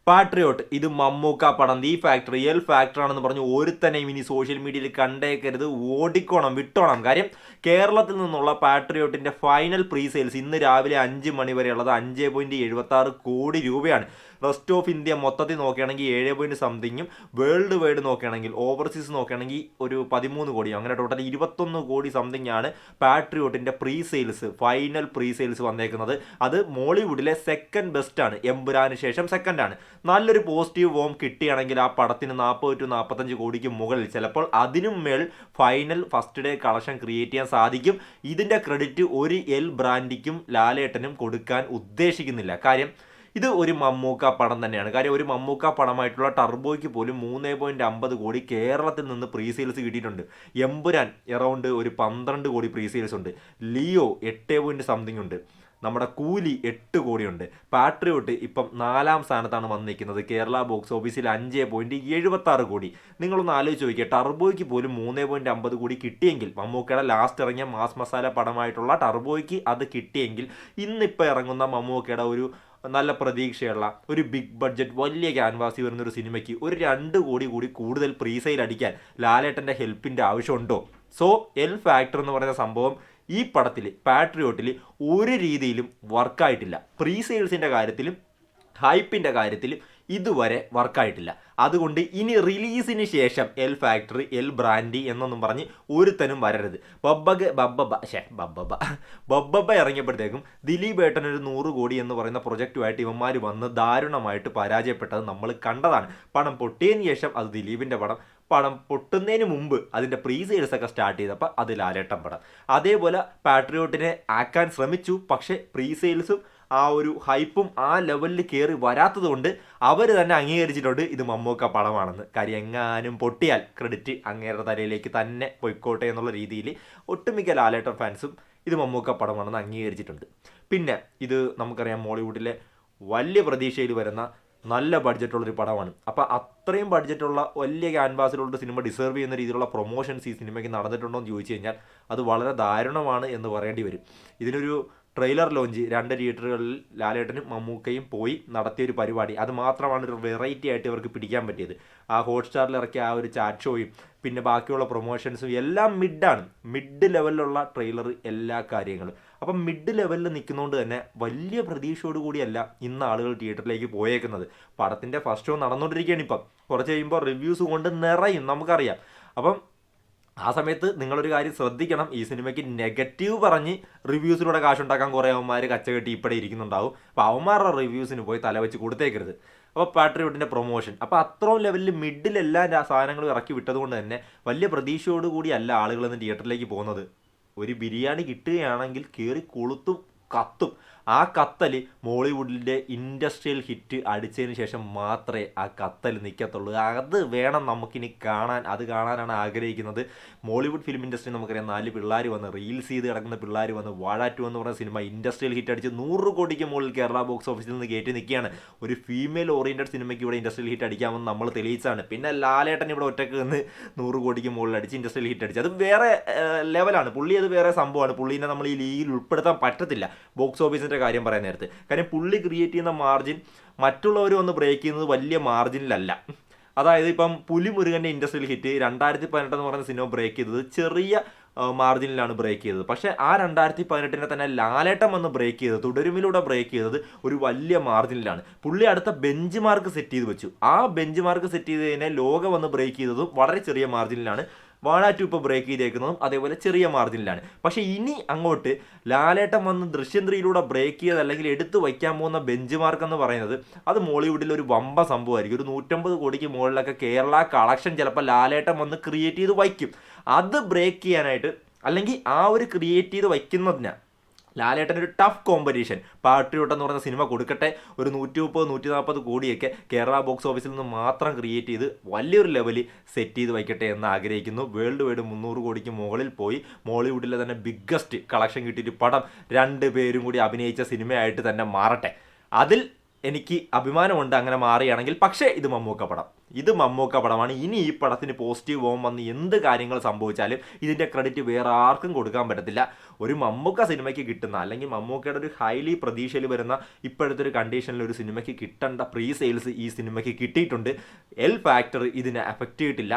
Patriot ഇത് മമ്മൂക്ക പടം the factory L factor ആണെന്ന് പറഞ്ഞു ഒരുത്തനെയും ഇനി സോഷ്യൽ മീഡിയയിൽ കണ്ടേക്കരുത്, ഓടിക്കോണം വിട്ടോണം. കാര്യം കേരളത്തിൽ നിന്നുള്ള പാട്രിയോട്ടിന്റെ ഫൈനൽ പ്രീ സെയിൽസ് ഇന്ന് രാവിലെ 5 മണി വരെ ഉള്ളത് 5.76 കോടി രൂപയാണ്. റെസ്റ്റ് ഓഫ് ഇന്ത്യ മൊത്തത്തിൽ നോക്കുകയാണെങ്കിൽ 7 സംതിങ്ങും, വേൾഡ് വൈഡ് നോക്കുകയാണെങ്കിൽ ഓവർസീസ് നോക്കുകയാണെങ്കിൽ ഒരു 13 കോടിയോ, അങ്ങനെ ടോട്ടൽ 21 കോടി സംതിങ് ആണ് പാട്രിയോട്ടിന്റെ pre sales, final pre sales വന്നേക്കുന്നത്. അത് മോളിവുഡിലെ സെക്കൻഡ് ബെസ്റ്റ് ആണ്, എമ്പുരാന് ശേഷം സെക്കൻഡ് ആണ്. നല്ലൊരു പോസിറ്റീവ് വോം കിട്ടുകയാണെങ്കിൽ ആ പടത്തിന് 40 to 45 കോടിക്ക് മുകളിൽ, ചിലപ്പോൾ അതിനും മേൽ final first day collection create ചെയ്യാൻ സാധിക്കും. ഇതിൻ്റെ ക്രെഡിറ്റ് ഒരു എൽ ബ്രാൻഡിക്കും ലാലേട്ടനും കൊടുക്കാൻ ഉദ്ദേശിക്കുന്നില്ല. കാര്യം ഇത് ഒരു മമ്മൂക്ക പടം തന്നെയാണ്. കാര്യം ഒരു മമ്മൂക്ക പടമായിട്ടുള്ള ടർബോയ്ക്ക് പോലും 3.50 കോടി കേരളത്തിൽ നിന്ന് പ്രീ സെയിൽസ് കിട്ടിയിട്ടുണ്ട്. എമ്പുരാൻ എറൗണ്ട് ഒരു 12 കോടി പ്രീ സെയിൽസ് ഉണ്ട്. ലിയോ 8 സംതിങ് ഉണ്ട്. നമ്മുടെ കൂലി 8 കോടിയുണ്ട്. പാട്രിയോട്ട് ഇപ്പം 4ാം സ്ഥാനത്താണ് വന്നിരിക്കുന്നത്. കേരള ബോക്സ് ഓഫീസിൽ 5.76 കോടി. നിങ്ങളൊന്ന് ആലോചിച്ച് നോക്കിയാൽ ടർബോയ്ക്ക് പോലും 3.50 കോടി കിട്ടിയെങ്കിൽ, മമ്മൂക്കയുടെ ലാസ്റ്റ് ഇറങ്ങിയ മാസ് മസാല പടമായിട്ടുള്ള ടർബോയ്ക്ക് അത് കിട്ടിയെങ്കിൽ, ഇന്നിപ്പോൾ ഇറങ്ങുന്ന മമ്മൂക്കയുടെ ഒരു നല്ല പ്രതീക്ഷയുള്ള ഒരു ബിഗ് ബഡ്ജറ്റ് വലിയ ക്യാൻവാസി വരുന്നൊരു സിനിമയ്ക്ക് ഒരു 2 കോടി കൂടി കൂടുതൽ പ്രീ സെയിൽ അടിക്കാൻ ലാലേട്ടൻ്റെ ഹെൽപ്പിൻ്റെ ആവശ്യമുണ്ടോ? സോ എൽ ഫാക്ടർ എന്ന് പറയുന്ന സംഭവം ഈ പടത്തിൽ പാട്രിയോട്ടിൽ ഒരു രീതിയിലും വർക്കായിട്ടില്ല. പ്രീ സെയിൽസിൻ്റെ കാര്യത്തിലും ഹൈപ്പിൻ്റെ കാര്യത്തിലും ഇതുവരെ വർക്കായിട്ടില്ല. അതുകൊണ്ട് ഇനി റിലീസിന് ശേഷം എൽ ഫാക്ടറി, എൽ ബ്രാൻഡി എന്നൊന്നും പറഞ്ഞ് ഒരുത്തനും വരരുത്. ബബ്ബബ ഇറങ്ങിയപ്പോഴത്തേക്കും ദിലീപ് ഏട്ടൻ ഒരു 100 കോടി എന്ന് പറയുന്ന പ്രൊജക്റ്റുമായിട്ട് ഇവന്മാർ വന്ന് ദാരുണമായിട്ട് പരാജയപ്പെട്ടത് നമ്മൾ കണ്ടതാണ്. പണം പൊട്ടിയതിന് ശേഷം അത് ദിലീപിൻ്റെ പടം, പണം പൊട്ടുന്നതിന് മുമ്പ് അതിൻ്റെ പ്രീ സെയിൽസ് ഒക്കെ സ്റ്റാർട്ട് ചെയ്തപ്പോൾ അത് ലാലേട്ടൻ പടം. അതേപോലെ പാട്രിയോട്ടിനെ ആക്കാൻ ശ്രമിച്ചു, പക്ഷേ പ്രീ സെയിൽസും ആ ഒരു ഹൈപ്പും ആ ലെവലിൽ കയറി വരാത്തത് കൊണ്ട് അവർ തന്നെ അംഗീകരിച്ചിട്ടുണ്ട് ഇത് മമ്മൂക്ക പടമാണെന്ന്. കാര്യം എങ്ങാനും പൊട്ടിയാൽ ക്രെഡിറ്റ് അങ്ങേരുടെ തലയിലേക്ക് തന്നെ പൊയ്ക്കോട്ടെ എന്നുള്ള രീതിയിൽ ഒട്ടുമിക്ക ലാലേട്ടൻ ഫാൻസും ഇത് മമ്മൂക്ക പടമാണെന്ന് അംഗീകരിച്ചിട്ടുണ്ട്. പിന്നെ ഇത് നമുക്കറിയാം മോളിവുഡിലെ വലിയ പ്രതീക്ഷയിൽ വരുന്ന നല്ല ബഡ്ജറ്റുള്ളൊരു പടമാണ്. അപ്പോൾ അത്രയും ബഡ്ജറ്റുള്ള വലിയ ക്യാൻവാസിലുള്ള സിനിമ ഡിസേർവ് ചെയ്യുന്ന രീതിയിലുള്ള പ്രൊമോഷൻസ് ഈ സിനിമയ്ക്ക് നടന്നിട്ടുണ്ടോ എന്ന് ചോദിച്ചു കഴിഞ്ഞാൽ അത് വളരെ ദാരുണമാണ് എന്ന് പറയേണ്ടി വരും. ഇതിനൊരു ട്രെയിലർ ലോഞ്ച് 2 തിയേറ്ററുകളിൽ ലാലേട്ടനും മമ്മൂക്കയും പോയി നടത്തിയൊരു പരിപാടി, അത് മാത്രമാണ് ഒരു വെറൈറ്റി ആയിട്ട് ഇവർക്ക് പിടിക്കാൻ പറ്റിയത്. ആ ഹോട്ട്സ്റ്റാറിൽ ഇറക്കിയ ആ ഒരു ചാറ്റ് ഷോയും പിന്നെ ബാക്കിയുള്ള പ്രൊമോഷൻസും എല്ലാം മിഡാണ്, മിഡ് ലെവലിലുള്ള ട്രെയിലർ, എല്ലാ കാര്യങ്ങളും. അപ്പം മിഡ് ലെവലിൽ നിൽക്കുന്നതുകൊണ്ട് തന്നെ വലിയ പ്രതീക്ഷയോടുകൂടിയല്ല ഇന്ന് ആളുകൾ തിയേറ്ററിലേക്ക് പോയേക്കുന്നത്. പടത്തിൻ്റെ ഫസ്റ്റ് ഷോ നടന്നുകൊണ്ടിരിക്കുകയാണ് ഇപ്പം. കുറച്ച് കഴിയുമ്പോൾ റിവ്യൂസ് കൊണ്ട് നിറയും, നമുക്കറിയാം. അപ്പം ആ സമയത്ത് നിങ്ങളൊരു കാര്യം ശ്രദ്ധിക്കണം, ഈ സിനിമയ്ക്ക് നെഗറ്റീവ് പറഞ്ഞ് റിവ്യൂസിലൂടെ കാശുണ്ടാക്കാൻ കുറേ അവന്മാർ കച്ചകെട്ടി ഇപ്പോഴേ ഇരിക്കുന്നുണ്ടാവും. അപ്പോൾ അവന്മാരുടെ റിവ്യൂസിന് പോയി തലവെച്ച് കൊടുത്തേക്കരുത്. അപ്പോൾ പാട്രിയോട്ടിൻ്റെ പ്രൊമോഷൻ അപ്പോൾ അത്രയും ലെവലിൽ മിഡിൽ എല്ലാ സാധനങ്ങളും ഇറക്കി വിട്ടതുകൊണ്ട് തന്നെ വലിയ പ്രതീക്ഷയോടുകൂടിയല്ല ആളുകളൊന്ന് തിയേറ്ററിലേക്ക് പോകുന്നത്. ഒരു ബിരിയാണി കിട്ടുകയാണെങ്കിൽ കയറി കൊളുത്തും കത്തും. ആ കത്തൽ മോളിവുഡിൻ്റെ ഇൻഡസ്ട്രിയൽ ഹിറ്റ് അടിച്ചതിന് ശേഷം മാത്രമേ ആ കത്തൽ നിൽക്കത്തുള്ളൂ. അത് വേണം നമുക്കിനി കാണാൻ, അത് കാണാനാണ് ആഗ്രഹിക്കുന്നത്. മോളിവുഡ് ഫിലിം ഇൻഡസ്ട്രി നമുക്കറിയാം, 4 പിള്ളേർ വന്ന് റീൽസ് ചെയ്ത് കിടക്കുന്ന പിള്ളേർ വന്ന് വാഴ 2 എന്ന് പറയുന്ന സിനിമ ഇൻഡസ്ട്രിയൽ ഹിറ്റ് അടിച്ച് 100 കോടിക്ക് മുകളിൽ കേരള ബോക്സ് ഓഫീസിൽ നിന്ന് കയറ്റി നിൽക്കുകയാണ്. ഒരു ഫീമെയിൽ ഓറിയൻറ്റഡ് സിനിമയ്ക്ക് ഇവിടെ ഇൻഡസ്ട്രിയൽ ഹിറ്റ് അടിക്കാമെന്ന് നമ്മൾ തെളിയിച്ചാണ്. പിന്നെ ലാലേട്ടൻ ഇവിടെ ഒറ്റയ്ക്ക് നിന്ന് 100 കോടിക്ക് മുകളിൽ അടിച്ച് ഇൻഡസ്ട്രിയൽ ഹിറ്റ് അടിച്ച്, അത് വേറെ ലെവലാണ്. പുള്ളി അത് വേറെ സംഭവമാണ്. പുള്ളീനെ നമ്മൾ ഈ ലീഗിൽ ഉൾപ്പെടുത്താൻ പറ്റത്തില്ല ബോക്സ് ഓഫീസിൻ്റെ കാര്യം പറയാൻ നേരത്ത്. കാര്യം പുള്ളി ക്രിയേറ്റ് ചെയ്യുന്ന മാർജിൻ മറ്റുള്ളവർ വന്ന് ബ്രേക്ക് ചെയ്യുന്നത് വലിയ മാർജിനിലല്ല. അതായത് ഇപ്പം പുലിമുരുകൻ്റെ ഇൻഡസ്ട്രിയൽ ഹിറ്റ് 2018 എന്ന് പറയുന്ന സിനിമ ബ്രേക്ക് ചെയ്തത് ചെറിയ മാർജിനിലാണ് ബ്രേക്ക് ചെയ്തത്. പക്ഷേ ആ 2018 തന്നെ ലാലേട്ടൻ വന്ന് ബ്രേക്ക് ചെയ്തത്, തുടരുമിലൂടെ ബ്രേക്ക് ചെയ്തത് ഒരു വലിയ മാർജിനിലാണ്. പുള്ളി അടുത്ത ബെഞ്ച് മാർക്ക് സെറ്റ് ചെയ്ത് വെച്ചു. ആ ബെഞ്ച് മാർക്ക് സെറ്റ് ചെയ്തതിനെ ലോക വന്ന് ബ്രേക്ക് ചെയ്തതും വളരെ ചെറിയ മാർജിനിലാണ്. വാഴ 2 ഇപ്പോൾ ബ്രേക്ക് ചെയ്തേക്കുന്നതും അതേപോലെ ചെറിയ മാർജിനിലാണ്. പക്ഷേ ഇനി അങ്ങോട്ട് ലാലേട്ടൻ വന്ന് ദൃശ്യം 3 ബ്രേക്ക് ചെയ്ത് അല്ലെങ്കിൽ എടുത്തു വയ്ക്കാൻ പോകുന്ന ബെഞ്ച് മാർക്ക് എന്ന് പറയുന്നത് അത് മോളിവുഡിൽ ഒരു വമ്പ സംഭവമായിരിക്കും. ഒരു 150 കോടിക്ക് മുകളിലൊക്കെ കേരള കളക്ഷൻ ചിലപ്പോൾ ലാലേട്ടൻ വന്ന് ക്രിയേറ്റ് ചെയ്ത് വയ്ക്കും. അത് ബ്രേക്ക് ചെയ്യാനായിട്ട് അല്ലെങ്കിൽ ആ ഒരു ക്രിയേറ്റ് ചെയ്ത് വയ്ക്കുന്നതിന് ലാലേട്ടൻ ഒരു ടഫ് കോമ്പറ്റീഷൻ പാട്രിയോട്ട് എന്ന് പറയുന്ന സിനിമ കൊടുക്കട്ടെ. ഒരു 130-140 കോടിയൊക്കെ കേരള ബോക്സ് ഓഫീസിൽ നിന്ന് മാത്രം ക്രിയേറ്റ് ചെയ്ത് വലിയൊരു ലെവലിൽ സെറ്റ് ചെയ്ത് വയ്ക്കട്ടെ എന്ന് ആഗ്രഹിക്കുന്നു. വേൾഡ് വൈഡ് 300 കോടിക്ക് മുകളിൽ പോയി മോളിവുഡിലെ തന്നെ ബിഗ്ഗസ്റ്റ് കളക്ഷൻ കിട്ടിയിട്ട് പടം 2 പേരും കൂടി അഭിനയിച്ച സിനിമയായിട്ട് തന്നെ മാറട്ടെ. അതിൽ എനിക്ക് അഭിമാനമുണ്ട് അങ്ങനെ മാറുകയാണെങ്കിൽ. പക്ഷേ ഇത് മമ്മൂക്ക പടമാണ്. ഇനി ഈ പടത്തിന് പോസിറ്റീവ് പോകും വന്ന് എന്ത് കാര്യങ്ങൾ സംഭവിച്ചാലും ഇതിൻ്റെ ക്രെഡിറ്റ് വേറെ ആർക്കും കൊടുക്കാൻ പറ്റത്തില്ല. ഒരു മമ്മൂക്ക സിനിമയ്ക്ക് കിട്ടുന്ന, അല്ലെങ്കിൽ മമ്മൂക്കയുടെ ഒരു ഹൈലി പ്രതീക്ഷയിൽ വരുന്ന ഇപ്പോഴത്തെ ഒരു കണ്ടീഷനിൽ ഒരു സിനിമയ്ക്ക് കിട്ടേണ്ട പ്രീ സെയിൽസ് ഈ സിനിമയ്ക്ക് കിട്ടിയിട്ടുണ്ട്. എൽ ഫാക്ടർ ഇതിനെ അഫക്റ്റ് ചെയ്തിട്ടില്ല.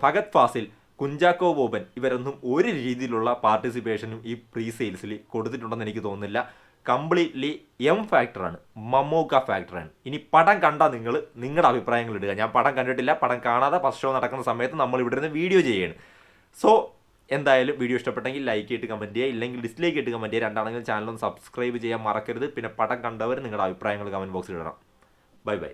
ഫഹദ് ഫാസിൽ, കുഞ്ചാക്കോ ബോബൻ ഇവരൊന്നും ഒരു രീതിയിലുള്ള പാർട്ടിസിപ്പേഷനും ഈ പ്രീ സെയിൽസിൽ കൊടുത്തിട്ടുണ്ടെന്ന് എനിക്ക് തോന്നുന്നില്ല. കംപ്ലീറ്റ്ലി എം ഫാക്ടറാണ്, മമ്മൂക്ക ഫാക്ടറാണ്. ഇനി പടം കണ്ടാൽ നിങ്ങളുടെ അഭിപ്രായങ്ങൾ ഇടുക. ഞാൻ പടം കണ്ടിട്ടില്ല, പടം കാണാതെ ഫസ്റ്റ് ഷോ നടക്കുന്ന സമയത്ത് നമ്മൾ ഇവിടെ നിന്ന് വീഡിയോ ചെയ്യുകയാണ്. സോ എന്തായാലും വീഡിയോ ഇഷ്ടപ്പെട്ടെങ്കിൽ ലൈക്ക് ചെയ്തിട്ട് കമൻറ്റ് ചെയ്യുക, ഇല്ലെങ്കിൽ ഡിസ്ലൈക്ക് ചെയ്തിട്ട് കമൻറ്റ് ചെയ്യുക. രണ്ടാണെങ്കിലും ചാനൽ ഒന്ന് സബ്സ്ക്രൈബ് ചെയ്യാൻ മറക്കരുത്. പിന്നെ പടം കണ്ടവർ നിങ്ങളുടെ അഭിപ്രായങ്ങൾ കമൻറ്റ് ബോക്സിൽ ഇടണം. Bye bye.